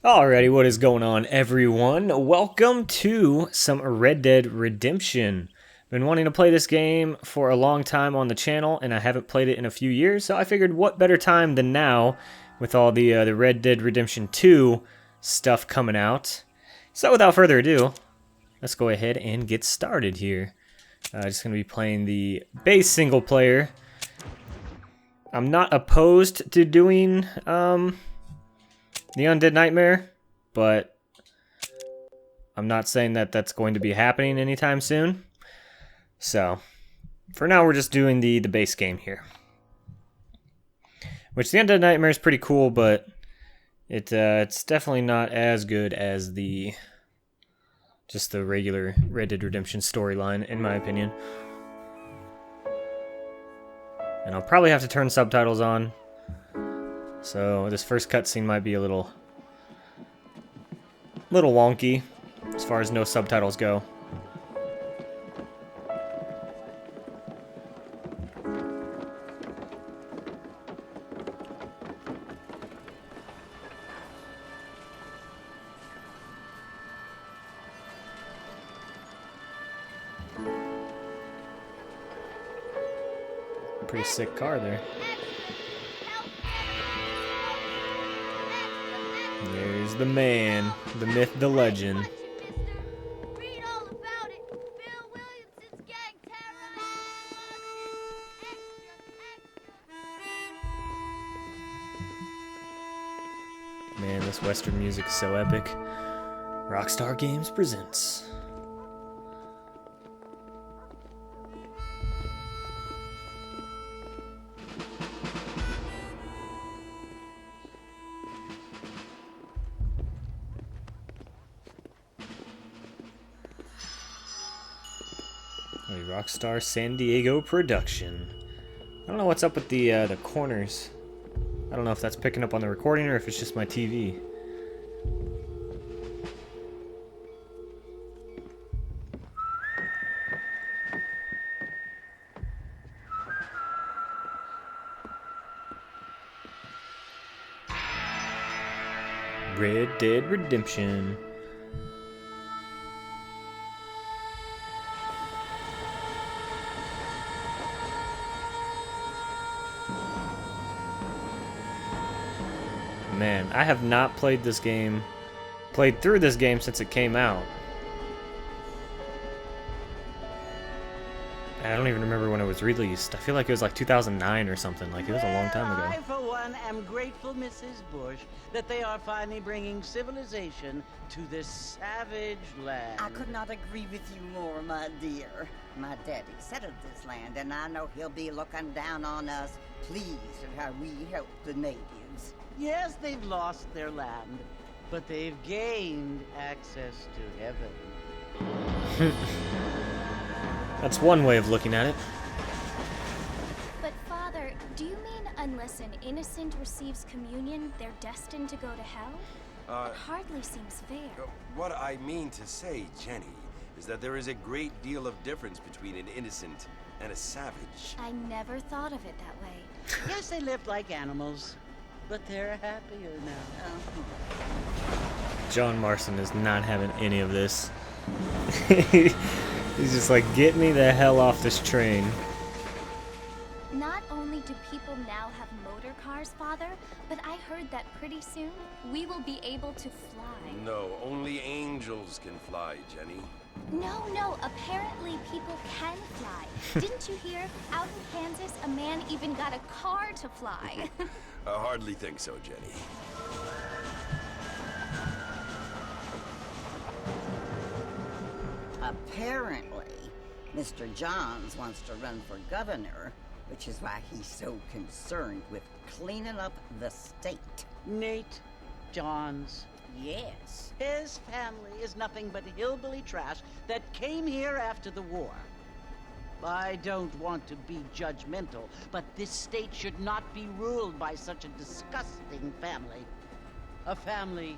Alrighty, what is going on, everyone? Welcome to some Red Dead Redemption. Been wanting to play this game for a long time on the channel, and I haven't played it in a few years, so I figured what better time than now with all the Red Dead Redemption 2 stuff coming out. So without further ado, let's go ahead and get started here. Just going to be playing the base single player. I'm not opposed to doing the Undead Nightmare, but I'm not saying that that's going to be happening anytime soon. So, for now, we're just doing the base game here. Which the Undead Nightmare is pretty cool, but it's definitely not as good as just the regular Red Dead Redemption storyline, in my opinion. And I'll probably have to turn subtitles on. So this first cutscene might be a little wonky as far as no subtitles go. Pretty sick car there. There's the man, the myth, the legend. Man, this Western music is so epic. Rockstar Games presents. A Rockstar San Diego production. I don't know what's up with the corners. I don't know if that's picking up on the recording or if it's just my TV. Red Dead Redemption. Man, I have not played through this game since it came out. I don't even remember when it was released. I feel like it was like 2009 or something. Like, it was a long time ago. I, for one, am grateful, Mrs. Bush, that they are finally bringing civilization to this savage land. I could not agree with you more, my dear. My daddy settled this land, and I know he'll be looking down on us, pleased at how we help the natives. Yes, they've lost their land, but they've gained access to heaven. That's one way of looking at it. But Father, do you mean unless an innocent receives communion, they're destined to go to hell? It hardly seems fair. What I mean to say, Jenny, is that there is a great deal of difference between an innocent and a savage. I never thought of it that way. Yes, they lived like animals, but they're happier now. John Marston is not having any of this. He's just like, get me the hell off this train. Not only do people now have motor cars, Father, but I heard that pretty soon we will be able to fly. No, only angels can fly, Jenny. No, apparently people can fly. Didn't you hear? Out in Kansas, a man even got a car to fly. I hardly think so, Jenny. Apparently, Mr. Johns wants to run for governor, which is why he's so concerned with cleaning up the state. Nate Johns. Yes. His family is nothing but hillbilly trash that came here after the war. I don't want to be judgmental, but this state should not be ruled by such a disgusting family. A family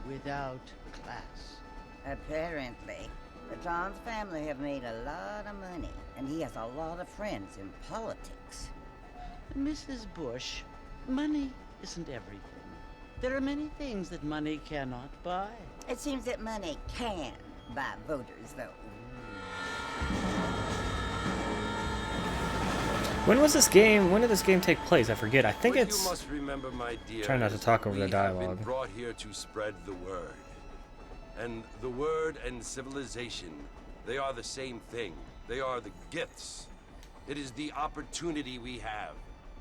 without class. Apparently. The Johns family have made a lot of money, and he has a lot of friends in politics. Mrs. Bush, money isn't everything. There are many things that money cannot buy. It seems that money can buy voters, though. When was this game? When did this game take place? I forget. I think What it's. You must remember, my dear, Try not to talk over the we have dialogue. been brought here to spread the word. And the word and civilization, they are the same thing. They are the gifts. It is the opportunity we have,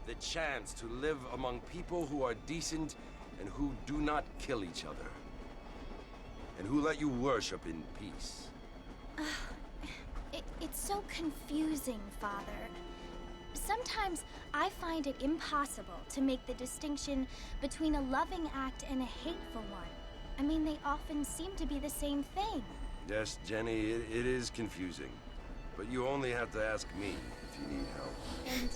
the chance to live among people who are decent and who do not kill each other. And who let you worship in peace. It's so confusing, Father. Sometimes I find it impossible to make the distinction between a loving act and a hateful one. I mean, they often seem to be the same thing. Yes, Jenny, it is confusing. But you only have to ask me if you need help. Indeed.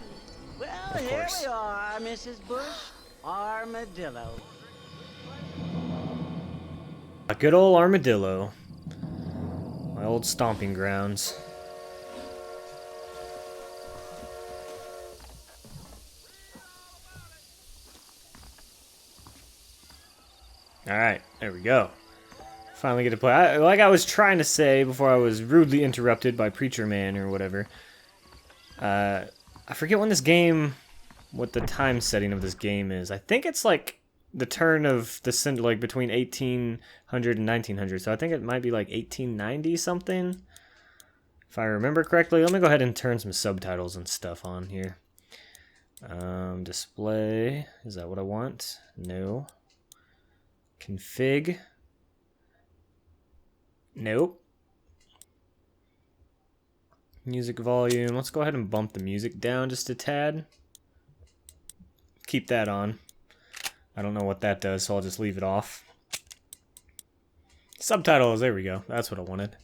Well, Of here course. we are, Mrs. Bush. Armadillo. A good old Armadillo. My old stomping grounds. Alright, there we go. Finally get to play. Like I was trying to say before I was rudely interrupted by Preacher Man or whatever. I forget when this game, what the time setting of this game is. I think it's like the turn of the like between 1800 and 1900. So I think it might be like 1890 something. If I remember correctly. Let me go ahead and turn some subtitles and stuff on here. Display. Is that what I want? No. Config. Nope. Music volume. Let's go ahead and bump the music down just a tad. Keep that on. I don't know what that does, so I'll just leave it off. Subtitles, there we go. That's what I wanted.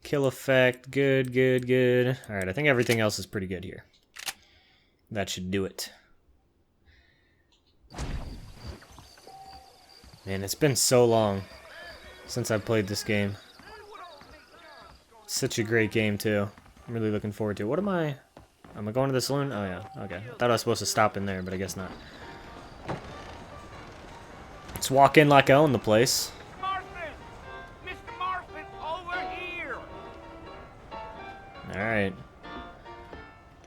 Kill effect, good, good, good. Alright, I think everything else is pretty good here. That should do it. Man, it's been so long since I played this game. Such a great game, too. I'm really looking forward to it. What am I going to the saloon? Oh, yeah. Okay. I thought I was supposed to stop in there, but I guess not. Let's walk in like I own the place. Marston! Mr. Marston, over here! Alright.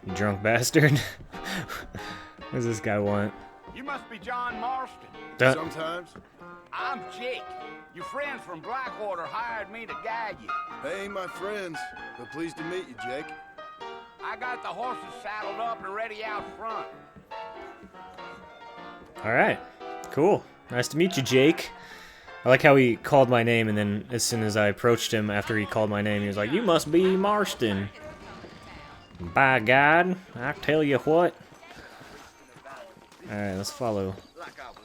You drunk bastard. What does this guy want? You must be John Marston. Sometimes. I'm Jake. Your friends from Blackwater hired me to guide you. They ain't my friends, but pleased to meet you, Jake. I got the horses saddled up and ready out front. Alright. Cool. Nice to meet you, Jake. I like how he called my name, and then as soon as I approached him after he called my name, he was like, "You must be Marston." By God, I tell you what. Alright, let's follow.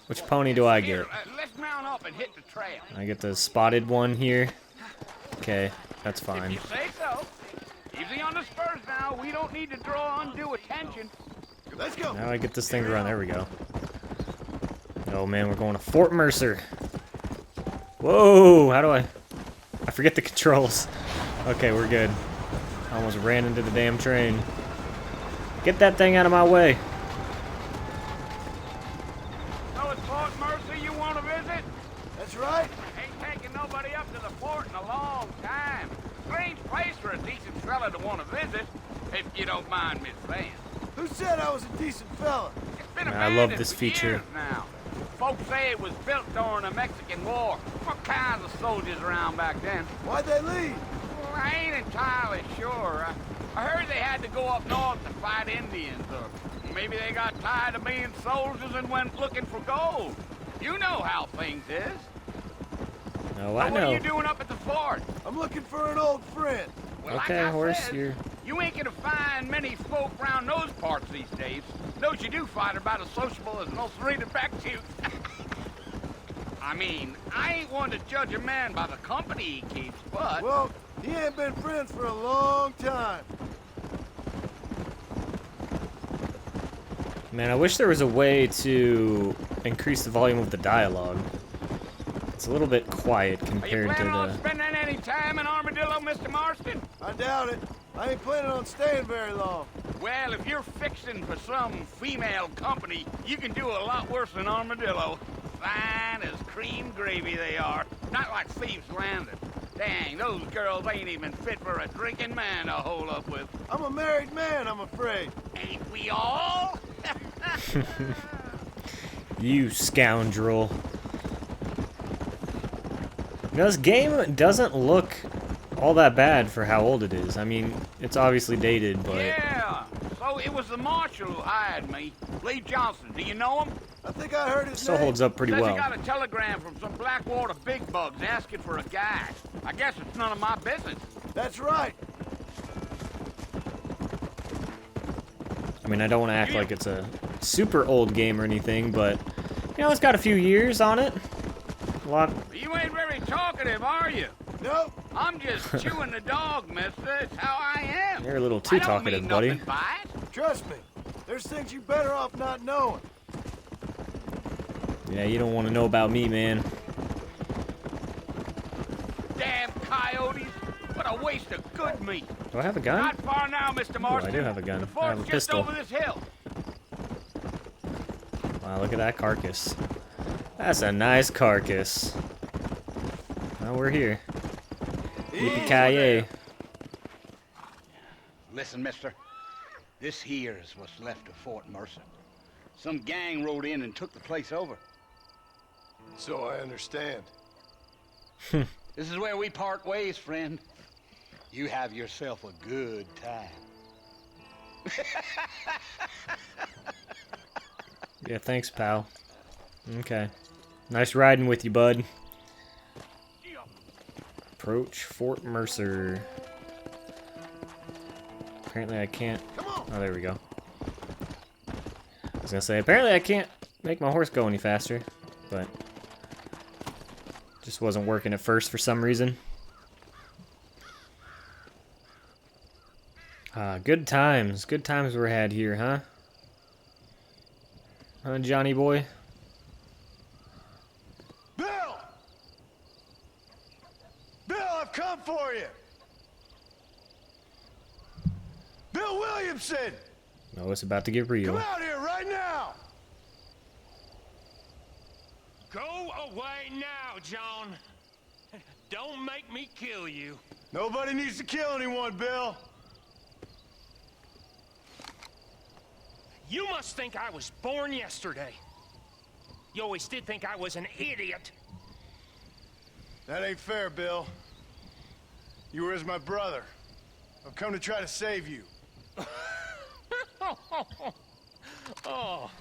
Which pony do I get? Here, let's mount up and hit the trail. I get the spotted one here. Okay, that's If fine. you say so. Easy on the spurs now. We don't need to draw undue attention. Let's go. Now I get this thing to run. There we go. Oh man, we're going to Fort Mercer. Whoa, how do I forget the controls. Okay, we're good. I almost ran into the damn train. Get that thing out of my way. So it's Fort Mercer you want to visit? That's right. Ain't taking nobody up to the fort in a long time. Strange place for a decent fella to want to visit, if you don't mind me saying. Who said I was a decent fella? It's been I love abandoned this for feature. years now. Folks say it was built during the Mexican War. What kinds of soldiers around back then? Why'd they leave? Well, I ain't entirely sure. I heard they had to go up north to fight Indians, or maybe they got tired of being soldiers and went looking for gold. You know how things is. Oh, So I what are know. you doing up at the fort? I'm looking for an old friend. Well, Okay, like I horse, said, you ain't gonna find many folk around those parts these days. Those you do find are about as sociable as most reading back to you. I mean, I ain't one to judge a man by the company he keeps, but... Well, he ain't been friends for a long time. Man, I wish there was a way to increase the volume of the dialogue. It's a little bit quiet Are you compared to planning on the... spending any time in Armadillo, Mr. Marston? I doubt it. I ain't planning on staying very long. Well, if you're fixing for some female company, you can do a lot worse than Armadillo. fine as cream gravy they are. Not like Thieves Landing. Dang, those girls ain't even fit for a drinking man to hole up with. I'm a married man, I'm afraid. Ain't we all? You scoundrel. You know, this game doesn't look all that bad for how old it is. I mean, it's obviously dated, but... Yeah, so it was the marshal who hired me. Lee Johnson, do you know him? I think I heard his Still name. holds up pretty Says well. he got a telegram from some Blackwater big bugs asking for a guy. I guess it's none of my business. That's right. I mean, I don't want to act like it's a super old game or anything, but, you know, it's got a few years on it. A lot. You ain't very talkative, are you? Nope. I'm just chewing the dog, mister. It's how I am. You're a little too I don't talkative, mean buddy. nothing by it. Trust me. There's things you better off not knowing. Yeah, you don't want to know about me, man. Damn coyotes. What a waste of good meat. Do I have a gun? Not far now, Mr. Marston. I do have a gun. The I have fort's a just pistol. over this hill. Wow, look at that carcass. That's a nice carcass. Well, we're here. Yippee-ki-yay. Listen, mister. This here is what's left of Fort Mercer. Some gang rode in and took the place over. So I understand. This is where we part ways, friend. You have yourself a good time. Yeah, thanks, pal. Okay. Nice riding with you, bud. Approach Fort Mercer. Apparently I can't... Oh, there we go. I was gonna say, apparently I can't make my horse go any faster, but... just wasn't working at first for some reason. Good times. Good times were had here, huh? Huh, Johnny boy? Bill! Bill, I've come for you! Bill Williamson! No, it's about to get real. Come out here right now! Go away now, John. Don't make me kill you. Nobody needs to kill anyone, Bill. You must think I was born yesterday. You always did think I was an idiot. That ain't fair, Bill. You were as my brother. I've come to try to save you. Oh.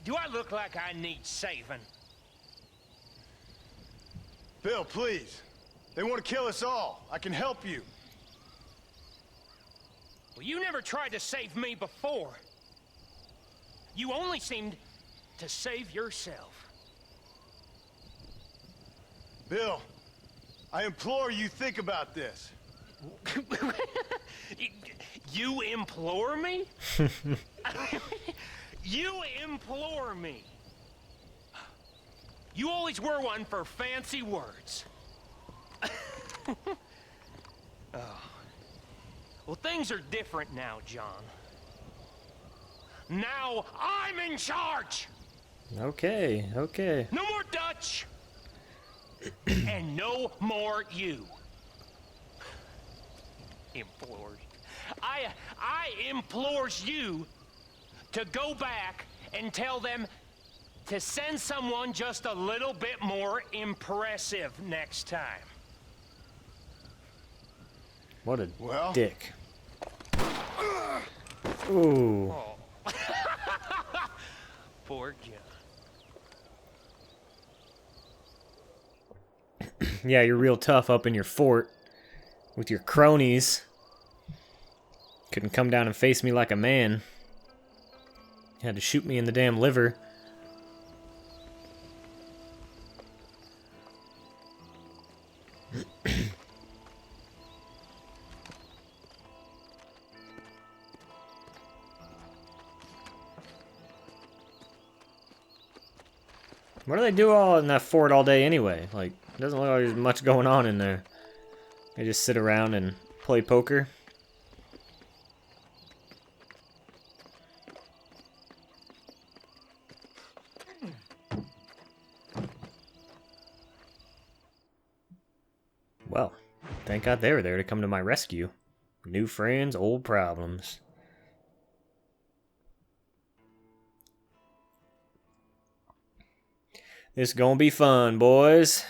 Do I look like I need saving? Bill, please. They want to kill us all. I can help you. Well, you never tried to save me before. You only seemed to save yourself. Bill, I implore you think about this. You implore me? You implore me. You always were one for fancy words. Oh. Well, things are different now, John. Now I'm in charge! Okay, okay. No more Dutch! And no more you. Implores. I implores you to go back and tell them to send someone just a little bit more impressive next time. What a Well? dick. Ooh. Oh. Poor John. Yeah, you're real tough up in your fort with your cronies. Couldn't come down and face me like a man. You had to shoot me in the damn liver. What do they do all in that fort all day anyway? Like, it doesn't look like there's much going on in there. They just sit around and play poker. Well, thank God they were there to come to my rescue. New friends, old problems. This is gonna be fun, boys.